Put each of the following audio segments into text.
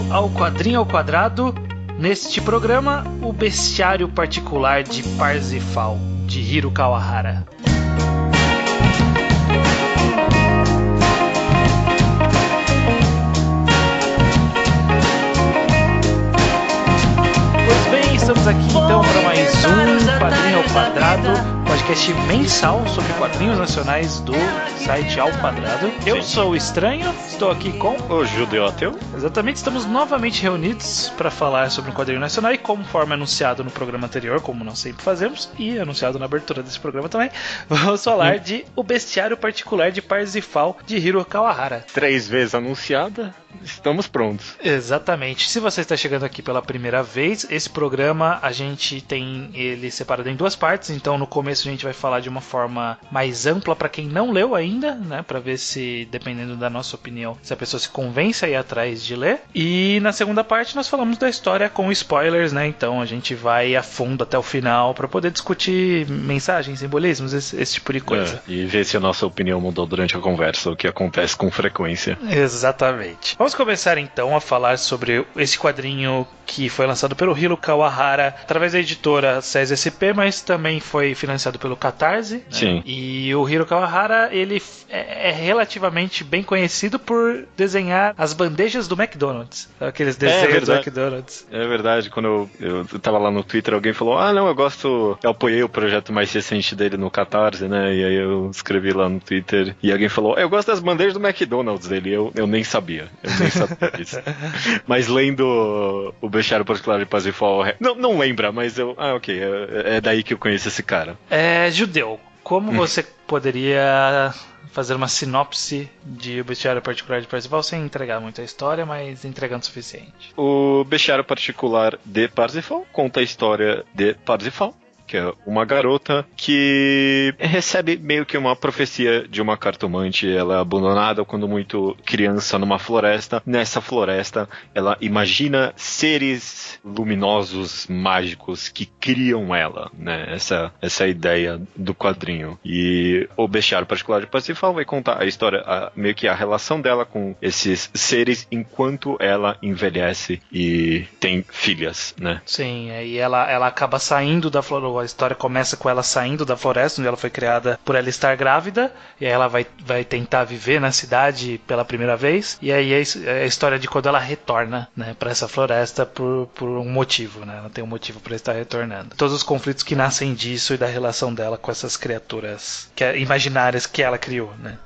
ao Quadrinho ao Quadrado. Neste programa, o bestiário particular de Parzifal, de Hiro Kawahara. Pois bem, estamos aqui então para mais um Quadrinho ao Quadrado, podcast mensal sobre quadrinhos nacionais do site Ao Quadrado. Eu sou o Estranho, estou aqui com o Judeu Ateu. Exatamente, estamos novamente reunidos para falar sobre um quadrinho nacional e, conforme anunciado no programa anterior, como nós sempre fazemos, e anunciado na abertura desse programa também, vamos falar de O Bestiário Particular de Parzifal, de Hiro Kawahara. 3 vezes anunciada, estamos prontos. Exatamente. Se você está chegando aqui pela primeira vez, esse programa a gente tem ele separado em 2 partes, então no começo a gente vai falar de uma forma mais ampla para quem não leu ainda, né, para ver se, dependendo da nossa opinião, se a pessoa se convence a ir atrás de ler. E na segunda parte nós falamos da história com spoilers, né? Então a gente vai a fundo até o final para poder discutir mensagens, simbolismos, esse tipo de coisa. E ver se a nossa opinião mudou durante a conversa, o que acontece com frequência. Exatamente. Vamos começar então a falar sobre esse quadrinho que foi lançado pelo Hiro Kawahara através da editora SES SP, mas também foi financiado pelo Catarse. Sim. Né? E o Hiro Kawahara, ele é relativamente bem conhecido por desenhar as bandejas do McDonald's. Aqueles desenhos do McDonald's. É verdade. Quando eu tava lá no Twitter, alguém falou, eu apoiei o projeto mais recente dele no Catarse, né? E aí eu escrevi lá no Twitter e alguém falou, eu gosto das bandejas do McDonald's dele. Eu nem sabia. Disso. Mas lendo o Bestiário Particular de Parzifal, não lembra, mas ok, é daí que eu conheço esse cara. Judeu, como você poderia fazer uma sinopse de O Bestiário Particular de Parzifal sem entregar muito a história, mas entregando o suficiente? O Bestiário Particular de Parzifal conta a história de Parzifal, que é uma garota que recebe meio que uma profecia de uma cartomante. Ela é abandonada quando muito criança numa floresta. Nessa floresta, ela imagina seres luminosos, mágicos, que criam ela, né? Essa é a ideia do quadrinho. E o Bestiário Particular de Parzifal vai contar a história, meio que a relação dela com esses seres enquanto ela envelhece e tem filhas, né? Sim, e ela acaba saindo da floresta. A história começa com ela saindo da floresta, onde ela foi criada por ela estar grávida, e aí ela vai tentar viver na cidade pela primeira vez, e aí é a história de quando ela retorna, né, para essa floresta por um motivo, né? Ela tem um motivo para estar retornando. Todos os conflitos que nascem disso e da relação dela com essas criaturas imaginárias que ela criou, né?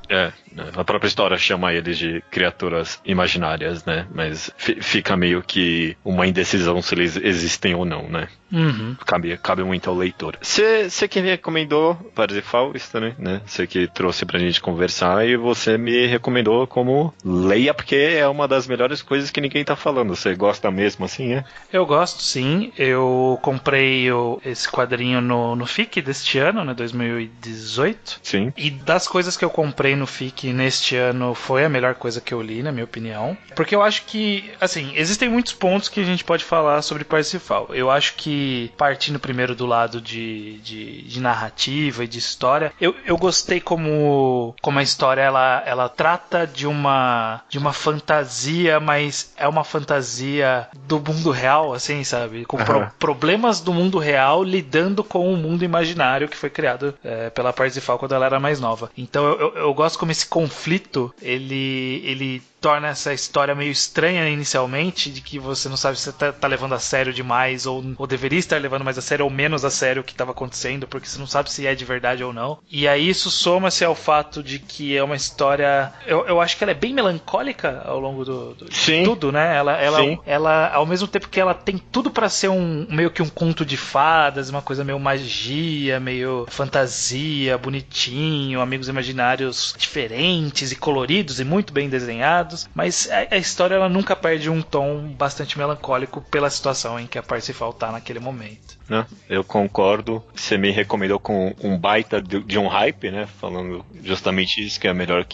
A própria história chama eles de criaturas imaginárias, né? Mas fica meio que uma indecisão se eles existem ou não, né? Uhum. Cabe muito ao leitor. Você que me recomendou Parzifal, né? Você que trouxe pra gente conversar e você me recomendou como leia, porque é uma das melhores coisas que ninguém tá falando. Você gosta mesmo assim, é? Eu gosto, sim. Eu comprei esse quadrinho no FIC deste ano, né? 2018. Sim. E das coisas que eu comprei no FIC neste ano, foi a melhor coisa que eu li, na minha opinião. Porque eu acho que, assim, existem muitos pontos que a gente pode falar sobre Parzifal. Eu acho que, partindo primeiro do lado de narrativa e de história, eu gostei como a história ela trata de uma fantasia, mas é uma fantasia do mundo real, assim, sabe? Com problemas do mundo real lidando com o mundo imaginário que foi criado pela Parzifal quando ela era mais nova. Então eu gosto como esse conflito ele torna essa história meio estranha inicialmente, de que você não sabe se você tá levando a sério demais ou deveria estar levando mais a sério ou menos a sério o que estava acontecendo, porque você não sabe se é de verdade ou não. E aí isso soma-se ao fato de que é uma história, eu acho que ela é bem melancólica ao longo de tudo, né? Ela, ao mesmo tempo que ela tem tudo pra ser meio que um conto de fadas, uma coisa meio magia, meio fantasia, bonitinho, amigos imaginários diferentes e coloridos e muito bem desenhados. Mas a história ela nunca perde um tom bastante melancólico pela situação em que a Parzifal tá naquele momento. Eu concordo. Você me recomendou com um baita de um hype, né? Falando justamente isso, que é a melhor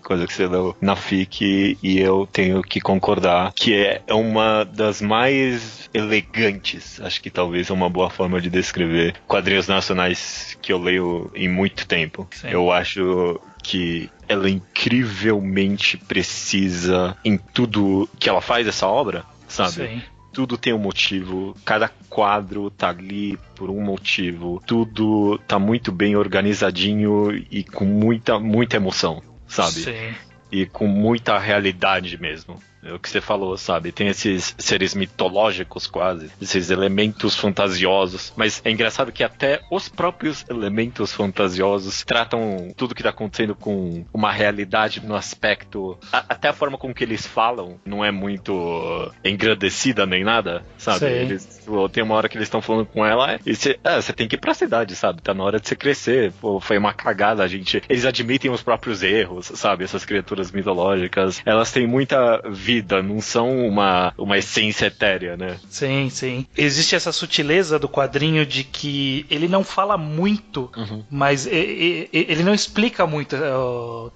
coisa que você leu na FIC, e eu tenho que concordar que é uma das mais elegantes, acho que talvez é uma boa forma de descrever quadrinhos nacionais que eu leio em muito tempo. Sim. Eu acho que ela é incrivelmente precisa em tudo que ela faz, essa obra. sabe? Sim. Tudo tem um motivo, cada quadro tá ali por um motivo, tudo tá muito bem organizadinho e com muita emoção, sabe? Sim. E com muita realidade mesmo. É o que você falou, sabe? Tem esses seres mitológicos quase, esses elementos fantasiosos, mas é engraçado que até os próprios elementos fantasiosos tratam tudo que tá acontecendo com uma realidade no aspecto, até a forma com que eles falam não é muito engrandecida nem nada, sabe? Eles, tem uma hora que eles estão falando com ela e você tem que ir pra cidade, sabe? Tá na hora de você crescer. Pô, foi uma cagada, eles admitem os próprios erros, sabe? Essas criaturas mitológicas, elas têm muita vida, não são uma essência etérea, né? Sim, sim. Existe essa sutileza do quadrinho de que ele não fala muito, mas ele não explica muito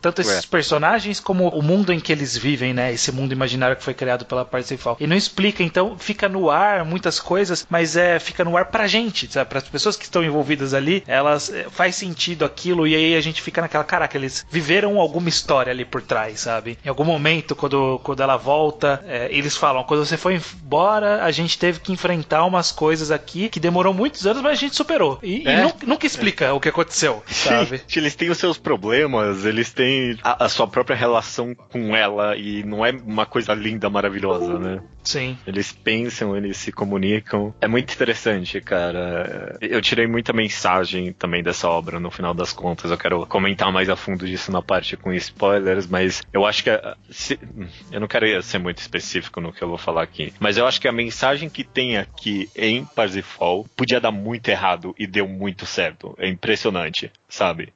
tanto esses personagens como o mundo em que eles vivem, né? Esse mundo imaginário que foi criado pela Parsifal. Ele não explica, então fica no ar muitas coisas, mas fica no ar pra gente, sabe? Para as pessoas que estão envolvidas ali, elas faz sentido aquilo e aí a gente fica naquela, caraca, eles viveram alguma história ali por trás, sabe? Em algum momento, quando ela volta, eles falam, quando você foi embora, a gente teve que enfrentar umas coisas aqui que demorou muitos anos, mas a gente superou. E nunca explica o que aconteceu, sabe? Sim, eles têm os seus problemas, eles têm a sua própria relação com ela e não é uma coisa linda, maravilhosa, né? Sim. Eles pensam, eles se comunicam. É muito interessante, cara. Eu tirei muita mensagem também dessa obra, no final das contas. Eu quero comentar mais a fundo disso na parte com spoilers, mas eu acho que eu não quero ser muito específico no que eu vou falar aqui, mas eu acho que a mensagem que tem aqui em Parsifal podia dar muito errado e deu muito certo. É impressionante, sabe?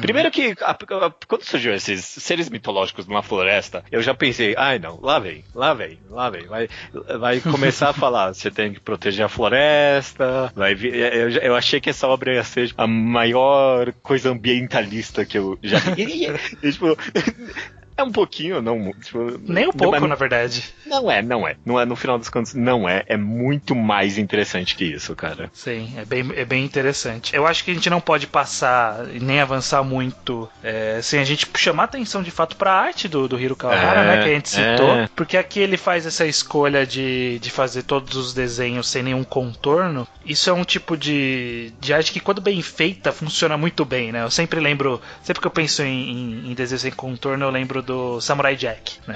Primeiro que, quando surgiu esses seres mitológicos numa floresta, eu já pensei, não, lá vem, vai começar a falar, você tem que proteger a floresta, eu achei que essa obra ia ser a maior coisa ambientalista que eu já vi. Tipo, é um pouquinho, não... Tipo, nem um pouco, na verdade. Não é, no final das contas, não é. É muito mais interessante que isso, cara. Sim, é bem interessante. Eu acho que a gente não pode passar e nem avançar muito sem a gente chamar atenção, de fato, pra arte do Hiro Kawahara, né, que a gente citou, porque aqui ele faz essa escolha de fazer todos os desenhos sem nenhum contorno. Isso é um tipo de arte que, quando bem feita, funciona muito bem, né? Eu sempre que eu penso em desenho sem contorno, eu lembro do Samurai Jack, né?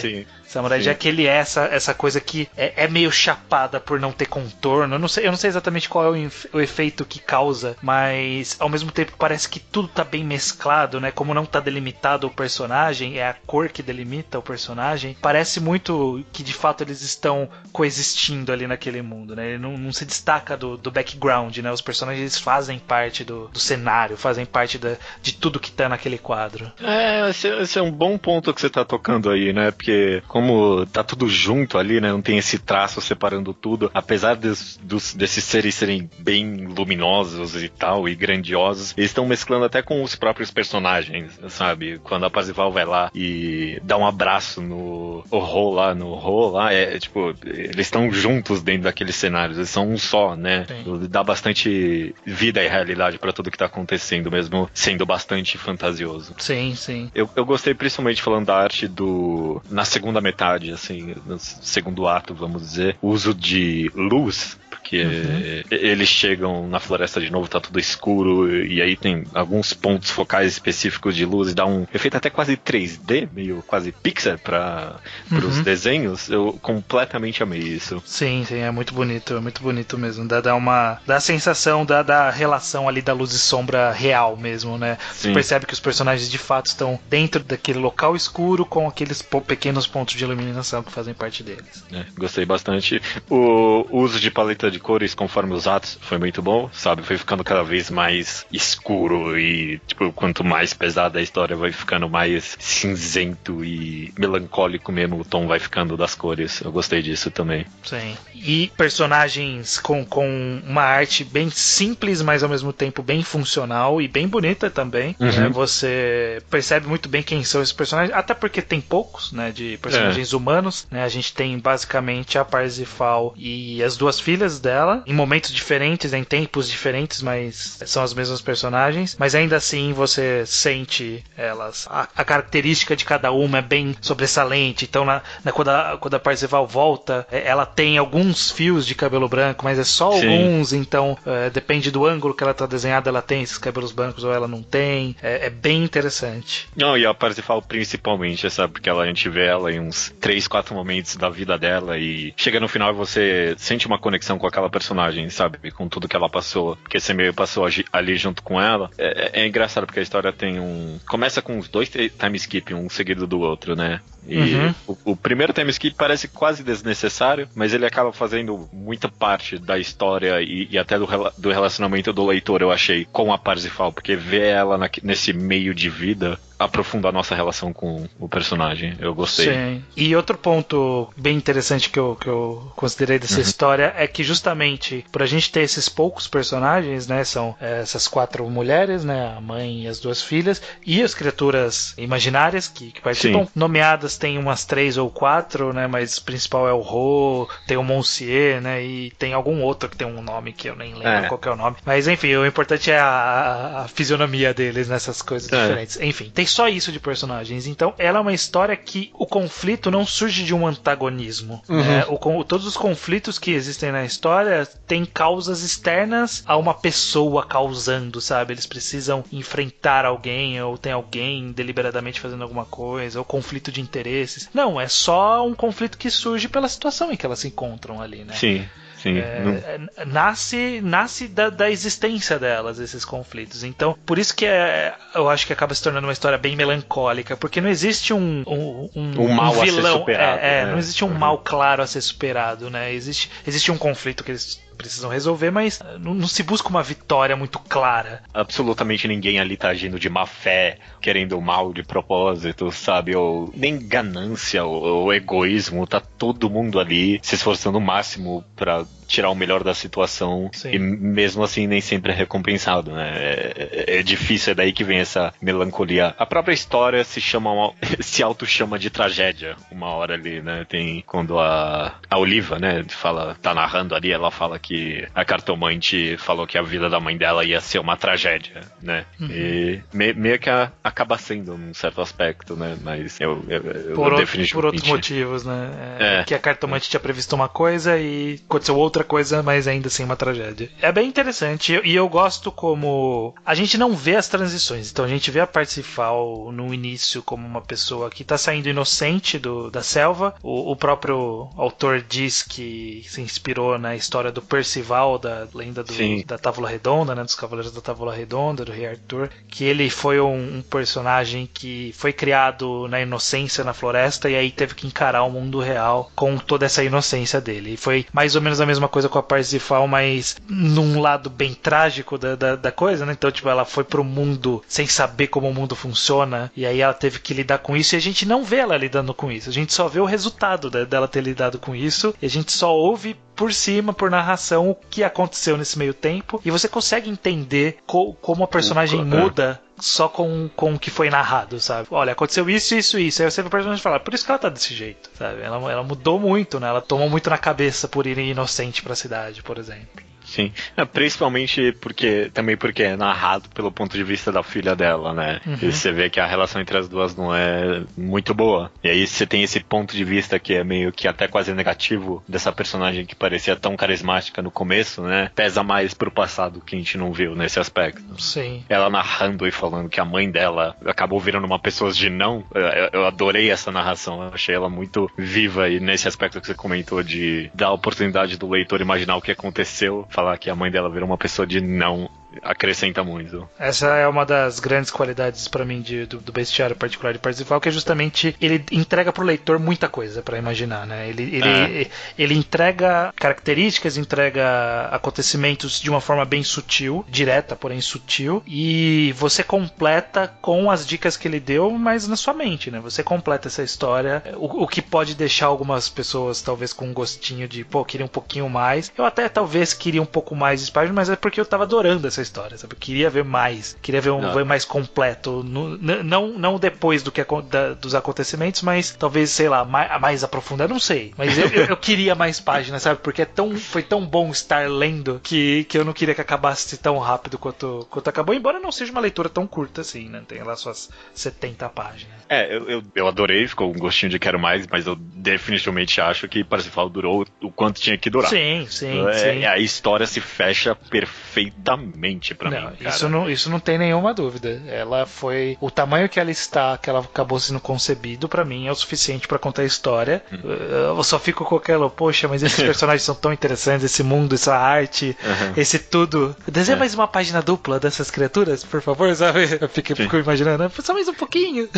Sim. Samurai Jack, ele é essa coisa que é meio chapada por não ter contorno. Eu não sei exatamente qual é o efeito que causa, mas ao mesmo tempo parece que tudo tá bem mesclado, né? Como não tá delimitado o personagem, é a cor que delimita o personagem. Parece muito que de fato eles estão coexistindo ali naquele mundo, né? Ele não se destaca do background, né? Os personagens fazem parte do cenário, fazem parte de tudo que tá naquele quadro. Esse é um bom ponto que você tá tocando aí, né? Porque como tá tudo junto ali, né? Não tem esse traço separando tudo. Apesar desses seres serem bem luminosos e tal, e grandiosos, eles estão mesclando até com os próprios personagens, sabe? Quando a Parsifal vai lá e dá um abraço no Ro lá, tipo, eles estão juntos dentro daqueles cenários, eles são um só, né? Sim. Dá bastante vida e realidade pra tudo que tá acontecendo, mesmo sendo bastante fantasioso. Sim, sim. Eu gostei principalmente falando da arte na segunda metade, assim, no segundo ato, vamos dizer, o uso de luz, porque eles chegam na floresta de novo, tá tudo escuro, e aí tem alguns pontos focais específicos de luz e dá um efeito até quase 3D, meio quase Pixar pros desenhos. Eu completamente amei isso. Sim, é muito bonito mesmo. Dá a sensação da relação ali da luz e sombra real mesmo, né? Sim. Você percebe que os personagens de fato estão dentro daquele local escuro com aqueles pequenos pontos de iluminação que fazem parte deles. Gostei bastante. O uso de paleta de cores conforme os atos foi muito bom, sabe? Foi ficando cada vez mais escuro e, tipo, quanto mais pesada a história vai ficando, mais cinzento e melancólico mesmo o tom vai ficando das cores. Eu gostei disso também. Sim. E personagens com uma arte bem simples, mas ao mesmo tempo bem funcional e bem bonita também. Né? Você percebe muito bem quem são esses personagens, até porque tem poucos, né, de personagens humanos. Né? A gente tem basicamente a Parsifal e as duas filhas dela, em momentos diferentes, em tempos diferentes, mas são as mesmas personagens, mas ainda assim você sente elas. A característica de cada uma é bem sobressalente, então quando a Parzival volta, ela tem alguns fios de cabelo branco, mas é só alguns, então depende do ângulo que ela tá desenhada, ela tem esses cabelos brancos ou ela não tem, é bem interessante. Não, e a Parzival principalmente, sabe, porque a gente vê ela em uns 3, 4 momentos da vida dela e chega no final e você sente uma conexão com aquela personagem, sabe, com tudo que ela passou, porque você meio passou ali junto com ela. É engraçado porque a história tem começa com uns 2 time skip, um seguido do outro, né? E o primeiro time skip parece quase desnecessário, mas ele acaba fazendo muita parte da história e até do relacionamento do leitor, eu achei, com a Parzival, porque ver ela nesse meio de vida aprofunda a nossa relação com o personagem. Eu gostei. Sim. E outro ponto bem interessante que eu considerei dessa história é que justamente por a gente ter esses poucos personagens, né, são essas 4 mulheres, né, a mãe e as 2 filhas, e as criaturas imaginárias que participam, nomeadas tem umas 3 ou 4, né, mas o principal é o Ro, tem o Monsieur, né, e tem algum outro que tem um nome que eu nem lembro qual que é o nome. Mas enfim, o importante é a fisionomia deles nessas coisas diferentes. Enfim, tem só isso de personagens. Então, ela é uma história que o conflito não surge de um antagonismo. Todos os conflitos que existem na história têm causas externas a uma pessoa causando, sabe? Eles precisam enfrentar alguém, ou tem alguém deliberadamente fazendo alguma coisa, ou conflito de interesses. Não, é só um conflito que surge pela situação em que elas se encontram ali, né? Sim. Nasce da existência delas, esses conflitos. Então, por isso que eu acho que acaba se tornando uma história bem melancólica, porque não existe um mal vilão, a ser superado, né? Não existe um mal claro a ser superado, né? Existe um conflito que eles precisam resolver, mas não se busca uma vitória muito clara. Absolutamente ninguém ali tá agindo de má fé, querendo o mal de propósito, sabe? Ou nem ganância ou egoísmo. Tá todo mundo ali se esforçando o máximo pra tirar o melhor da situação. Sim. E mesmo assim nem sempre é recompensado, né? É difícil, é daí que vem essa melancolia. A própria história se auto-chama de tragédia uma hora ali, né? Tem quando a Oliva, né, tá narrando ali, ela fala que a cartomante falou que a vida da mãe dela ia ser uma tragédia, né? E meio que acaba sendo num certo aspecto, né? Mas por outros motivos, né? Que a cartomante tinha previsto uma coisa e aconteceu outra coisa, mas ainda assim uma tragédia. É bem interessante e eu gosto como a gente não vê as transições. Então a gente vê a Parzival no início como uma pessoa que tá saindo inocente da selva. O próprio autor diz que se inspirou na história do Percival, da lenda da Távola Redonda, né, dos Cavaleiros da Távola Redonda, do Rei Arthur, que ele foi um personagem que foi criado na inocência na floresta e aí teve que encarar o mundo real com toda essa inocência dele. E foi mais ou menos a mesma coisa com a Parzival, mas num lado bem trágico da coisa, né? Então, tipo, ela foi pro mundo sem saber como o mundo funciona e aí ela teve que lidar com isso e a gente não vê ela lidando com isso. A gente só vê o resultado dela ter lidado com isso e a gente só ouve por cima, por narração, o que aconteceu nesse meio tempo e você consegue entender como a personagem muda só com o que foi narrado, sabe? Olha, aconteceu isso. Aí você vê o personagem falar, por isso que ela tá desse jeito, sabe? Ela mudou muito, né? Ela tomou muito na cabeça por ir inocente pra cidade, por exemplo. Sim, principalmente porque é narrado pelo ponto de vista da filha dela, né? E você vê que a relação entre as duas não é muito boa. E aí você tem esse ponto de vista que é meio que até quase negativo dessa personagem que parecia tão carismática no começo, né? Pesa mais pro passado que a gente não viu nesse aspecto. Sim. Ela narrando e falando que a mãe dela acabou virando uma pessoa de não. Eu adorei essa narração. Eu achei ela muito viva e nesse aspecto que você comentou de dar a oportunidade do leitor imaginar o que aconteceu, falar que a mãe dela virou uma pessoa de não, acrescenta muito. Essa é uma das grandes qualidades pra mim do bestiário particular de Parzival, que é justamente ele entrega pro leitor muita coisa pra imaginar, né? Ele entrega características, entrega acontecimentos de uma forma bem sutil, direta, porém sutil, e você completa com as dicas que ele deu, mas na sua mente, né? Você completa essa história, o que pode deixar algumas pessoas talvez com um gostinho de, queria um pouquinho mais. Eu até talvez queria um pouco mais de página, mas é porque eu tava adorando essa história, sabe? Eu queria ver mais, queria ver ver mais completo, não depois dos acontecimentos, mas talvez, sei lá, mais aprofundado, não sei. Mas eu queria mais páginas, sabe? Porque foi tão bom estar lendo que eu não queria que acabasse tão rápido quanto acabou, embora não seja uma leitura tão curta assim, né? Tem lá suas 70 páginas. Eu adorei, ficou um gostinho de quero mais, mas eu definitivamente acho que Parsifal durou o quanto tinha que durar. Sim. A história se fecha perfeitamente pra mim, cara. Isso não tem nenhuma dúvida. Ela foi... O tamanho que ela está, que ela acabou sendo concebido, pra mim, é o suficiente pra contar a história. Eu só fico com aquela, poxa, mas esses personagens são tão interessantes, esse mundo, essa arte, esse tudo. Desenha mais uma página dupla dessas criaturas, por favor, sabe? Eu fico imaginando, só mais um pouquinho.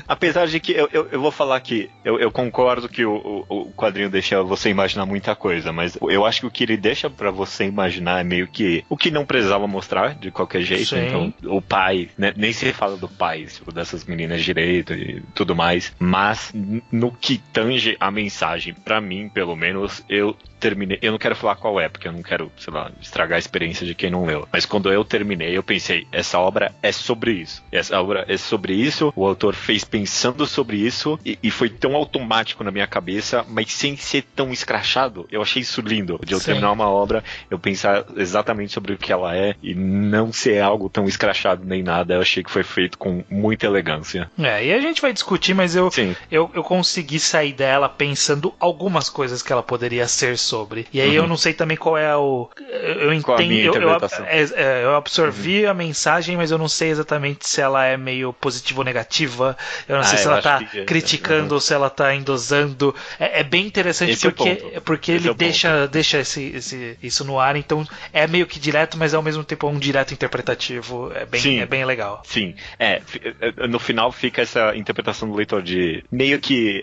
Apesar de que eu vou falar que eu concordo que o quadrinho deixa você imaginar muita coisa, mas eu acho que o que ele deixa pra você imaginar é meio que o que não precisava mostrar de qualquer jeito. Sim. Então, o pai, né, nem se fala do pai, tipo, dessas meninas direito e tudo mais, mas no que tange a mensagem, pra mim, pelo menos, eu terminei, eu não quero falar qual é, porque eu não quero, sei lá, estragar a experiência de quem não leu, mas quando eu terminei, eu pensei, essa obra é sobre isso, essa obra é sobre isso, o autor fez pensando sobre isso, e foi tão automático na minha cabeça, mas sem ser tão escrachado. Eu achei isso lindo, de eu terminar uma obra, eu pensar exatamente sobre o que ela é, e não ser algo tão escrachado nem nada. Eu achei que foi feito com muita elegância. E a gente vai discutir, mas eu consegui sair dela pensando algumas coisas que ela poderia ser sobre. E aí eu não sei também qual é eu entendo. Qual a minha interpretação? Eu absorvi a mensagem, mas eu não sei exatamente se ela é meio positiva ou negativa. Eu não sei se ela tá criticando ou se ela tá endosando. É bem interessante porque ele deixa isso no ar, então é meio que direto, mas ao mesmo tempo é um direto interpretativo. É bem legal. Sim. No final fica essa interpretação do leitor de meio que...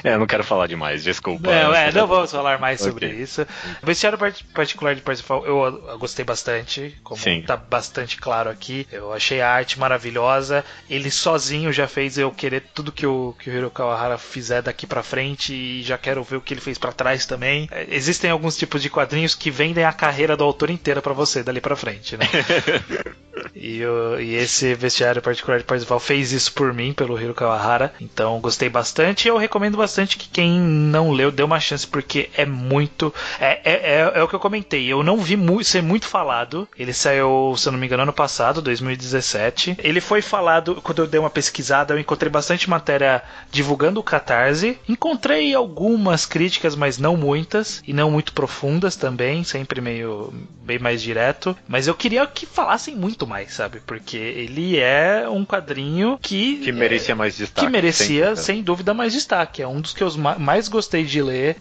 eu não quero falar demais, desculpa. Não vamos falar mais sobre isso. O bestiário particular de Parsifal eu gostei bastante, como tá bastante claro aqui. Eu achei a arte maravilhosa. Ele sozinho já fez eu querer tudo que o Hiro Kawahara fizer daqui pra frente, e já quero ver o que ele fez pra trás também. Existem alguns tipos de quadrinhos que vendem a carreira do autor inteira pra você dali pra frente, né? E esse bestiário particular de Parsifal fez isso por mim, pelo Hiro Kawahara. Então gostei bastante, e eu recomendo bastante que quem não leu dê uma chance, porque é muito... É o que eu comentei, eu não vi ser muito falado. Ele saiu, se eu não me engano, ano passado, 2017. Ele foi falado, quando eu dei uma pesquisada, eu encontrei bastante matéria divulgando o Catarse. Encontrei algumas críticas, mas não muitas, e não muito profundas também, sempre bem mais direto. Mas eu queria que falassem muito mais, sabe? Porque ele é um quadrinho que merecia mais destaque. Que merecia, sem dúvida, mais destaque. É um dos que eu mais gostei de ler.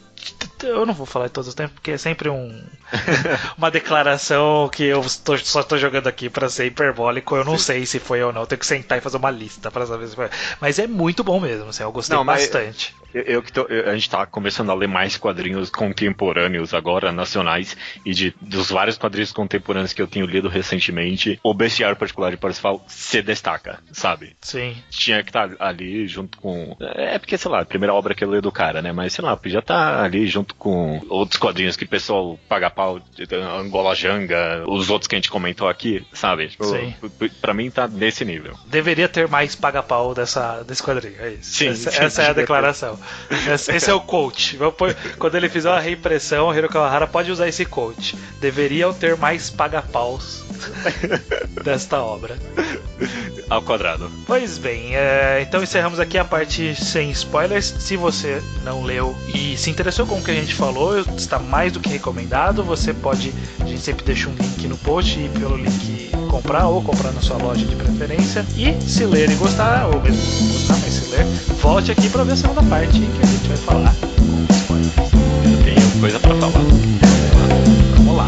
Eu não vou falar de todos os tempos, porque é sempre uma declaração que eu só tô jogando aqui pra ser hiperbólico. Eu não sei se foi ou não. Eu tenho que sentar e fazer uma lista pra saber se foi. Mas é muito bom mesmo, assim, eu gostei bastante. A gente tá começando a ler mais quadrinhos contemporâneos agora, nacionais, e dos vários quadrinhos contemporâneos que eu tenho lido recentemente, o bestiário particular de Parsifal se destaca, sabe? Sim. Tinha que estar ali junto com... porque, sei lá, a primeira obra que eu leio do cara, né? Mas, sei lá, podia estar ali junto com outros quadrinhos que o pessoal paga pau, Angola Janga, os outros que a gente comentou aqui, sabe? Sim. Pra mim tá nesse nível. Deveria ter mais paga-pau desse quadrinho, é isso. Sim, essa é a declaração. Esse é o quote. Quando ele fizer uma reimpressão, o Hiro Kawahara pode usar esse quote. Deveriam ter mais paga-paus desta obra. Ao quadrado. Pois bem, então encerramos aqui a parte sem spoilers. Se você não leu e se interessou com o que a gente falou, está mais do que recomendado. Você pode, a gente sempre deixa um link no post, e pelo link comprar ou comprar na sua loja de preferência. E se ler e gostar, ou mesmo não gostar, mas se ler, volte aqui para ver a segunda parte que a gente vai falar com spoilers. Eu tenho coisa para falar. Vamos lá.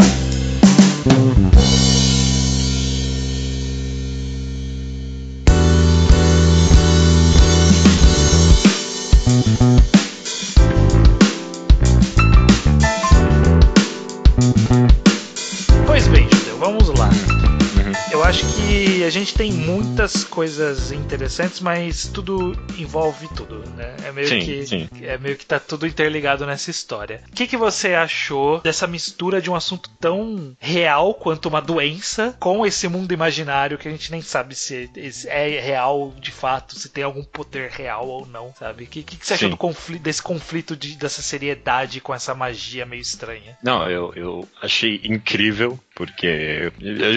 Pois bem, Judeu, vamos lá. Eu acho que a gente tem muitas coisas interessantes, mas tudo envolve tudo, né? É meio que tá tudo interligado nessa história. O que você achou dessa mistura de um assunto tão real quanto uma doença com esse mundo imaginário que a gente nem sabe se é real de fato, se tem algum poder real ou não, sabe? O que você achou desse conflito dessa seriedade com essa magia meio estranha? Não, eu achei incrível, porque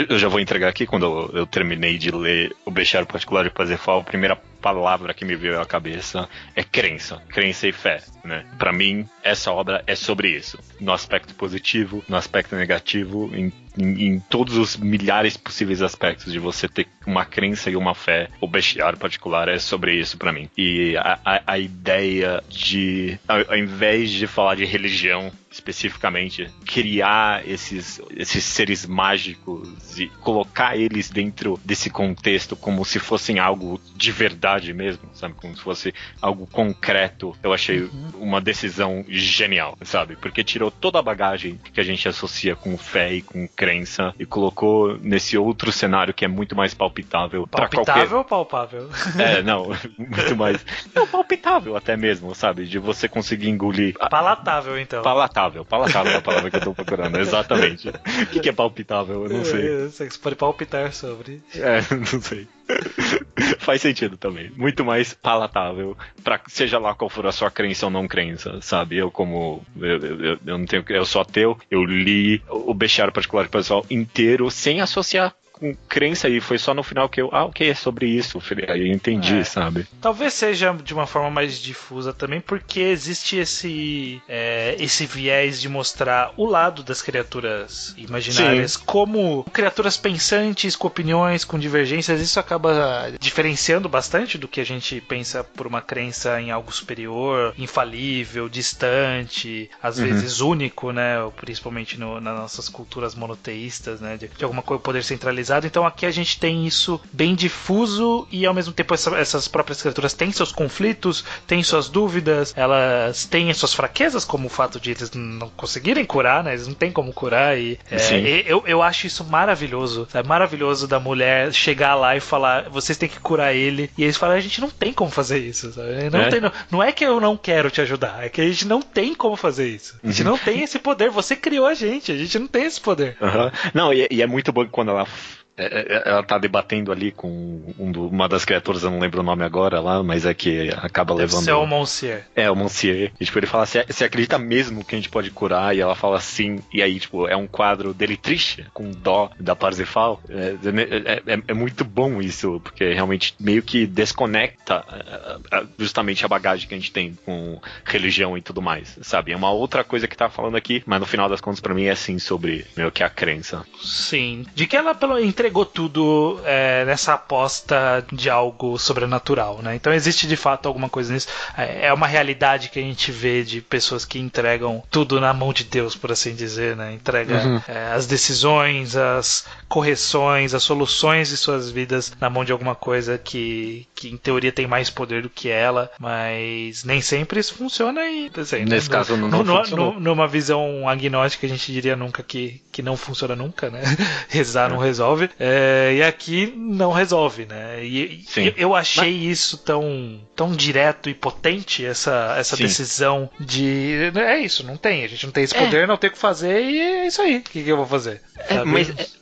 eu já vou entregar aqui, quando eu terminei de ler O Bestiário Particular de Parsifal, a primeira palavra que me veio à cabeça é crença e fé, né? Pra mim, essa obra é sobre isso, no aspecto positivo, no aspecto negativo, em todos os milhares possíveis aspectos de você ter uma crença e uma fé. O Bestiário Particular é sobre isso pra mim. E a ideia de, ao invés de falar de religião especificamente, criar esses seres mágicos e colocar eles dentro desse contexto como se fossem algo de verdade mesmo, sabe? Como se fosse algo concreto. Eu achei uma decisão genial, sabe? Porque tirou toda a bagagem que a gente associa com fé e com crença e colocou nesse outro cenário que é muito mais palpitável. Palpitável ou palpável? Não, muito mais. Não, palpitável até mesmo, sabe? De você conseguir engolir. Palatável, então. Palatável é a palavra que eu tô procurando, exatamente. O que é palpitável? Eu não sei. Você pode palpitar sobre. Não sei. Faz sentido também. Muito mais palatável, pra seja lá qual for a sua crença ou não crença, sabe? Eu não tenho, eu sou ateu, eu li o Bestiário Particular de Parsifal inteiro sem associar com crença, e foi só no final que ok, é sobre isso, aí eu entendi, sabe? Talvez seja de uma forma mais difusa também, porque existe esse viés de mostrar o lado das criaturas imaginárias como criaturas pensantes, com opiniões, com divergências. Isso acaba diferenciando bastante do que a gente pensa por uma crença em algo superior, infalível, distante, às vezes único, né? Principalmente nas nossas culturas monoteístas, né? De alguma coisa poder centralizado. Então aqui a gente tem isso bem difuso e ao mesmo tempo essas próprias criaturas têm seus conflitos, têm suas dúvidas, elas têm suas fraquezas, como o fato de eles não conseguirem curar, né? Eles não têm como curar e eu acho isso maravilhoso, sabe? Maravilhoso da mulher chegar lá e falar, vocês têm que curar ele, e eles falam, a gente não tem como fazer isso, sabe? Não é que eu não quero te ajudar, é que a gente não tem como fazer isso, a gente não tem esse poder, você criou a gente não tem esse poder. Não, e é muito bom que quando ela tá debatendo ali com uma das criaturas, eu não lembro o nome agora lá, mas é que acaba levando... Deve ser o Monsieur. O Monsieur. E, tipo, ele fala, você acredita mesmo que a gente pode curar? E ela fala sim. E aí, tipo, é um quadro dele triste, com dó da Parsifal. É muito bom isso, porque realmente meio que desconecta justamente a bagagem que a gente tem com religião e tudo mais, sabe? É uma outra coisa que tá falando aqui, mas no final das contas, pra mim, é sim sobre meio que a crença. Sim. De que ela entregou tudo nessa aposta de algo sobrenatural, né? Então existe de fato alguma coisa nisso. É uma realidade que a gente vê de pessoas que entregam tudo na mão de Deus, por assim dizer, né? Entrega as decisões, as correções, as soluções de suas vidas na mão de alguma coisa que em teoria tem mais poder do que ela, mas nem sempre isso funciona e assim, nesse caso não funcionou. Numa visão agnóstica a gente diria nunca que não funciona nunca, né? Rezar não resolve. E aqui não resolve, né? E eu achei isso tão direto e potente, essa decisão de... É isso, não tem. A gente não tem esse poder, não tem o que fazer e é isso aí. O que eu vou fazer? Mas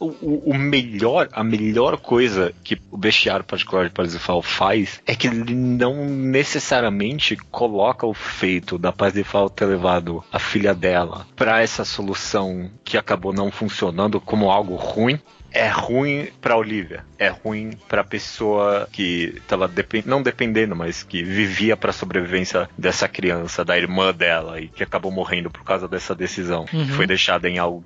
a melhor coisa que o Bestiário Particular de Parsifal faz é que ele não necessariamente coloca o feito da Parsifal ter levado a filha dela pra essa solução que acabou não funcionando como algo ruim. É ruim pra Olivia, é ruim pra pessoa que tava não dependendo, mas que vivia pra sobrevivência dessa criança, da irmã dela, e que acabou morrendo por causa dessa decisão. Foi deixada em algo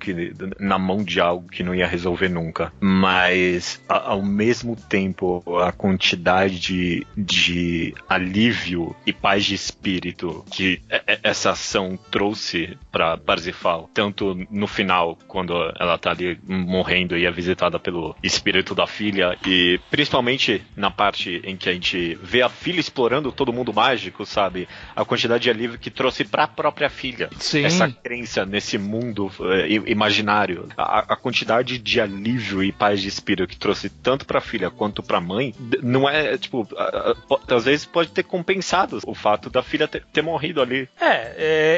na mão de algo que não ia resolver nunca. Mas, ao mesmo tempo, a quantidade de alívio e paz de espírito que essa ação trouxe pra Parsifal, tanto no final, quando ela tá ali morrendo e é visitada do espírito da filha, e principalmente na parte em que a gente vê a filha explorando todo mundo mágico, sabe? A quantidade de alívio que trouxe pra própria filha. Sim. Essa crença nesse mundo imaginário. A quantidade de alívio e paz de espírito que trouxe tanto pra filha quanto pra mãe, não é, tipo, às vezes pode ter compensado o fato da filha ter morrido ali.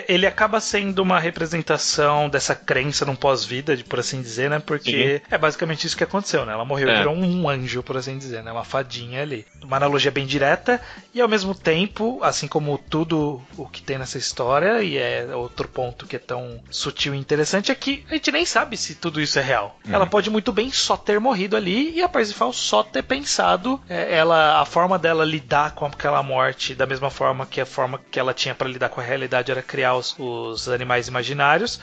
Ele acaba sendo uma representação dessa crença num pós-vida, por assim dizer, né? Porque é basicamente isso que aconteceu, né? Ela morreu e virou um anjo, por assim dizer, né? Uma fadinha ali. Uma analogia bem direta e ao mesmo tempo, assim como tudo o que tem nessa história, e é outro ponto que é tão sutil e interessante, é que a gente nem sabe se tudo isso é real. Ela pode muito bem só ter morrido ali e a Parsifal só ter pensado a forma dela lidar com aquela morte da mesma forma que a forma que ela tinha para lidar com a realidade era criar os animais imaginários.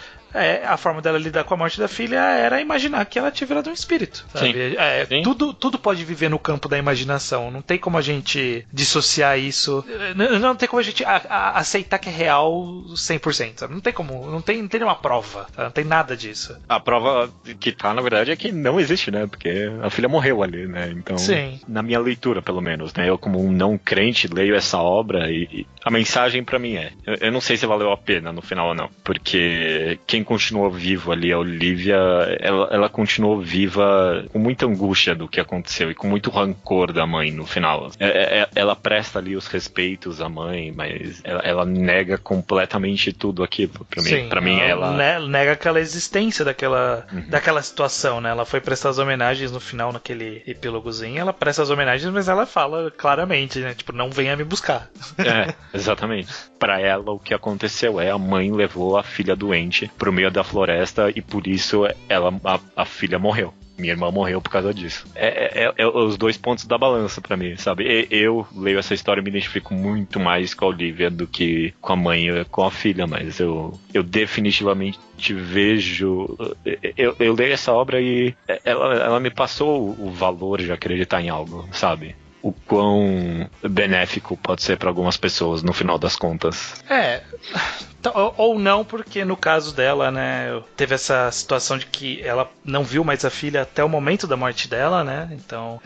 A forma dela lidar com a morte da filha era imaginar que ela tinha virado um espírito, sabe? Sim. Tudo pode viver no campo da imaginação. Não tem como a gente dissociar isso. Não tem como a gente aceitar que é real 100%, sabe? Não tem como. Não tem nenhuma prova, sabe? Não tem nada disso. A prova que tá, na verdade, é que não existe, né? Porque a filha morreu ali, né? Então, sim. Na minha leitura, pelo menos, né? Eu, como um não crente, leio essa obra e a mensagem pra mim eu não sei se valeu a pena no final ou não. Porque quem continuou vivo ali, a Olivia, ela continuou viva com muita angústia do que aconteceu e com muito rancor da mãe no final. Ela presta ali os respeitos à mãe, mas ela nega completamente tudo aquilo. Pra mim, ela nega aquela existência daquela situação, né? Ela foi prestar as homenagens no final, naquele epílogozinho, ela presta as homenagens, mas ela fala claramente, né? Tipo, não venha me buscar. Exatamente. Pra ela, o que aconteceu a mãe levou a filha doente pro meio da floresta e por isso a filha morreu. Minha irmã morreu por causa disso. É os dois pontos da balança pra mim, sabe? Eu leio essa história e me identifico muito mais com a Olivia do que com a mãe e com a filha, mas eu definitivamente vejo... Eu leio essa obra e ela me passou o valor de acreditar em algo, sabe? O quão benéfico pode ser para algumas pessoas no final das contas. Ou não, porque no caso dela, né, teve essa situação de que ela não viu mais a filha até o momento da morte dela, né? Então,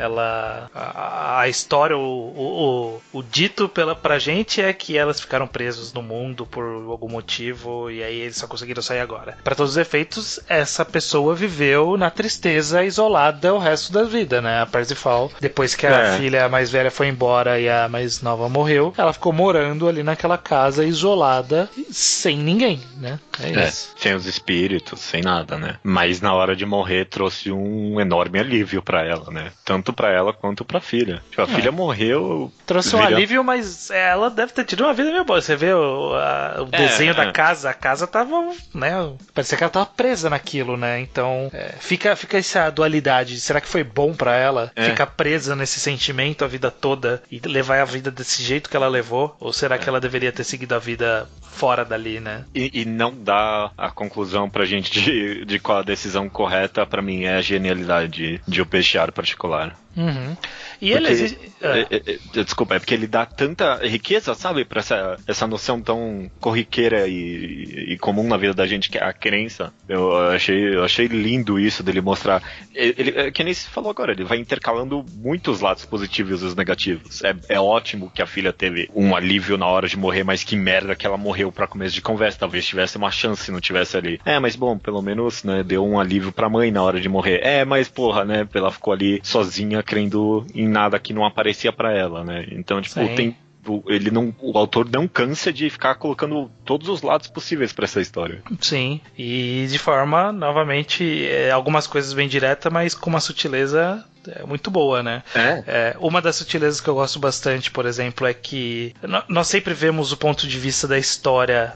a história, o dito pra gente é que elas ficaram presas no mundo por algum motivo e aí eles só conseguiram sair agora. Para todos os efeitos, essa pessoa viveu na tristeza, isolada o resto da vida, né? A Parsifal, depois que a filha mais velha foi embora e a mais nova morreu, ela ficou morando ali naquela casa isolada, sem ninguém, né? Isso. Sem os espíritos, sem nada, né? Mas na hora de morrer trouxe um enorme alívio pra ela, né? Tanto pra ela quanto pra filha. Tipo, a filha morreu... Trouxe um alívio, mas ela deve ter tido uma vida meio boa. Você vê o desenho da casa, a casa tava, né? Parecia que ela tava presa naquilo, né? Então, fica essa dualidade. Será que foi bom pra ela ficar presa nesse sentimento a vida toda e levar a vida desse jeito que ela levou? Ou será que ela deveria ter seguido a vida fora dali, né? E não dá a conclusão pra gente de qual a decisão correta, pra mim, é a genialidade de O Bestiário Particular. Uhum. E Desculpa, é porque ele dá tanta riqueza, sabe? Pra essa noção tão corriqueira e comum na vida da gente, que é a crença. Eu achei lindo isso dele mostrar. Ele, que nem se falou agora, ele vai intercalando muitos lados positivos e os negativos. É ótimo que a filha teve um alívio na hora de morrer, mas que merda que ela morreu pra começo de conversa. Talvez tivesse uma chance se não tivesse ali. Mas bom, pelo menos, né, deu um alívio pra mãe na hora de morrer. Mas porra, né, ela ficou ali sozinha, crendo em nada que não aparecia pra ela, né? Então, tipo, o autor não cansa de ficar colocando todos os lados possíveis pra essa história. Sim, e de forma, novamente, algumas coisas bem direta, mas com uma sutileza muito boa, né? Uma das sutilezas que eu gosto bastante, por exemplo, é que nós sempre vemos o ponto de vista da história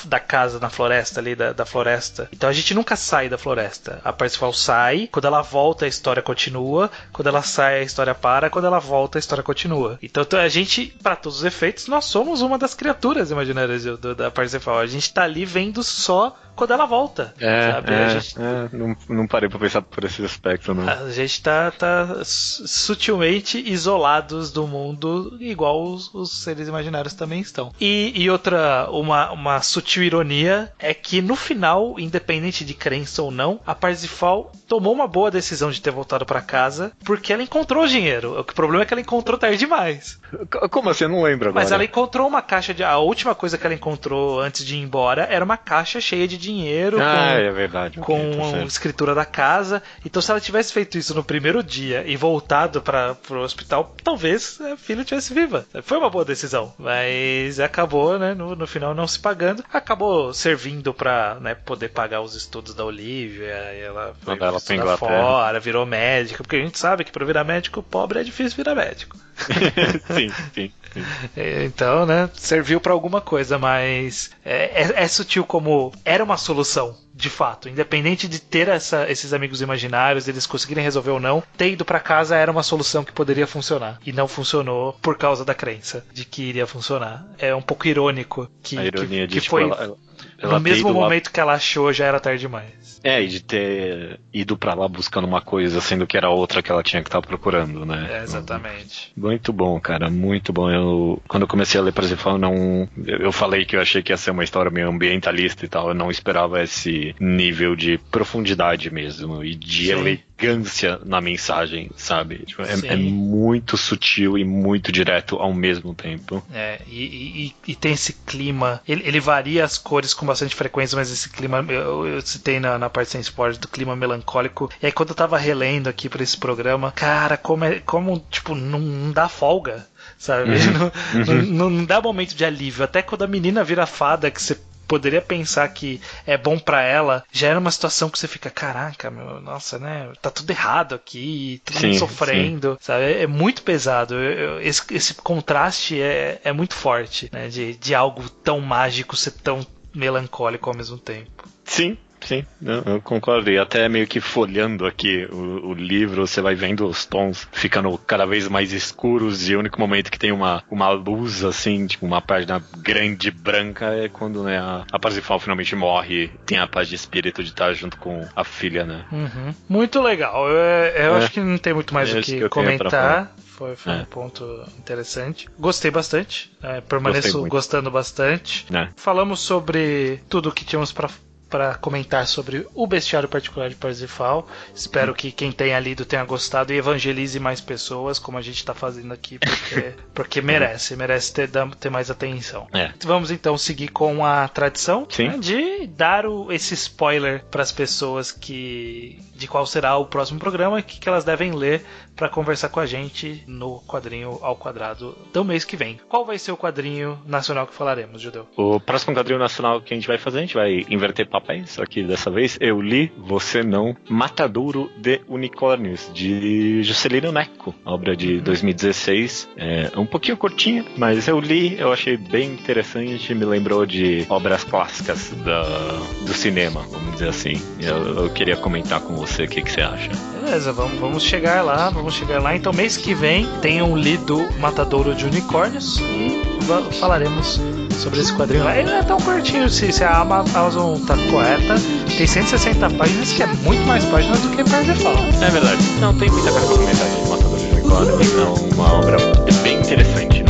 da casa na floresta ali, da floresta. Então a gente nunca sai da floresta. A Parsifal sai, quando ela volta a história continua, quando ela sai a história para, quando ela volta a história continua. Então a gente, para todos os efeitos, nós somos uma das criaturas imaginárias da Parsifal. A gente tá ali vendo só quando ela volta. Sabe? Não parei pra pensar por esse aspecto, não. A gente tá sutilmente isolados do mundo, igual os seres imaginários também estão. E outra, uma sutil ironia é que no final, independente de crença ou não, a Parsifal tomou uma boa decisão de ter voltado pra casa porque ela encontrou o dinheiro. O problema é que ela encontrou tarde demais. Como assim? Eu não lembro agora. Mas ela encontrou uma caixa a última coisa que ela encontrou antes de ir embora era uma caixa cheia de dinheiro é verdade. Com a escritura da casa. Então se ela tivesse feito isso no primeiro dia e voltado pro hospital, talvez a filha estivesse viva. Foi uma boa decisão, mas acabou, né, no final não se pagando. Acabou servindo pra, né, poder pagar os estudos da Olivia, e ela foi estudar fora, virou médica, porque a gente sabe que pra virar médico pobre é difícil virar médico. sim. Então, né, serviu pra alguma coisa, mas é sutil como era uma solução, de fato. Independente de ter esses amigos imaginários, eles conseguirem resolver ou não, ter ido pra casa era uma solução que poderia funcionar. E não funcionou por causa da crença de que iria funcionar. É um pouco irônico que foi no mesmo momento que ela achou, já era tarde demais. E de ter ido pra lá buscando uma coisa, sendo que era outra que ela tinha que estar procurando, né? Exatamente. Muito bom, cara, muito bom. Quando eu comecei a ler Parsifal, eu falei que eu achei que ia ser uma história meio ambientalista e tal, eu não esperava esse nível de profundidade mesmo, e de elegância na mensagem, sabe? Tipo, é muito sutil e muito direto ao mesmo tempo. E tem esse clima, ele varia as cores com bastante frequência, mas esse clima, eu citei na parte sem spoiler, do clima melancólico. E aí quando eu tava relendo aqui pra esse programa, cara, como tipo, não dá folga, sabe? Não dá momento de alívio. Até quando a menina vira fada, que você poderia pensar que é bom pra ela, já era uma situação que você fica, caraca, nossa, né? Tá tudo errado aqui, todo mundo sofrendo, sabe? É muito pesado. Esse contraste é muito forte, né? De algo tão mágico ser tão melancólico ao mesmo tempo. Sim, eu concordo. E até meio que folhando aqui o livro, você vai vendo os tons ficando cada vez mais escuros, e o único momento que tem uma luz, assim, tipo uma página grande, branca, é quando, né, a Parsifal finalmente morre, tem a paz de espírito de estar junto com a filha, né? Muito legal. Eu acho que não tem muito mais o que comentar. Foi um ponto interessante. Gostei bastante. Permaneço gostando bastante. Falamos sobre tudo que tínhamos para comentar sobre o bestiário particular de Parsifal. Espero que quem tenha lido tenha gostado e evangelize mais pessoas, como a gente está fazendo aqui, porque merece ter mais atenção. Vamos então seguir com a tradição, né, de dar esse spoiler para as pessoas de qual será o próximo programa e que elas devem ler para conversar com a gente no quadrinho ao quadrado do mês que vem. Qual vai ser o quadrinho nacional que falaremos, Judeu? O próximo quadrinho nacional que a gente vai fazer, a gente vai inverter papéis, só que dessa vez eu li, você não, Matadouro de Unicórnios, de Juscelino Neco, obra de 2016. É um pouquinho curtinha, mas eu li, eu achei bem interessante, me lembrou de obras clássicas do cinema, vamos dizer assim. Eu queria comentar com você o que você acha. Beleza, vamos chegar lá. Então mês que vem tenham lido Matadouro de Unicórnios e falaremos sobre esse quadrinho lá. Ele não é tão curtinho, se a Amazon tá correta, tem 160 páginas, que é muito mais páginas do que Parsifal. É verdade, não tem muita coisa pra comentar de Matadouro de Unicórnios, então uma obra bem interessante.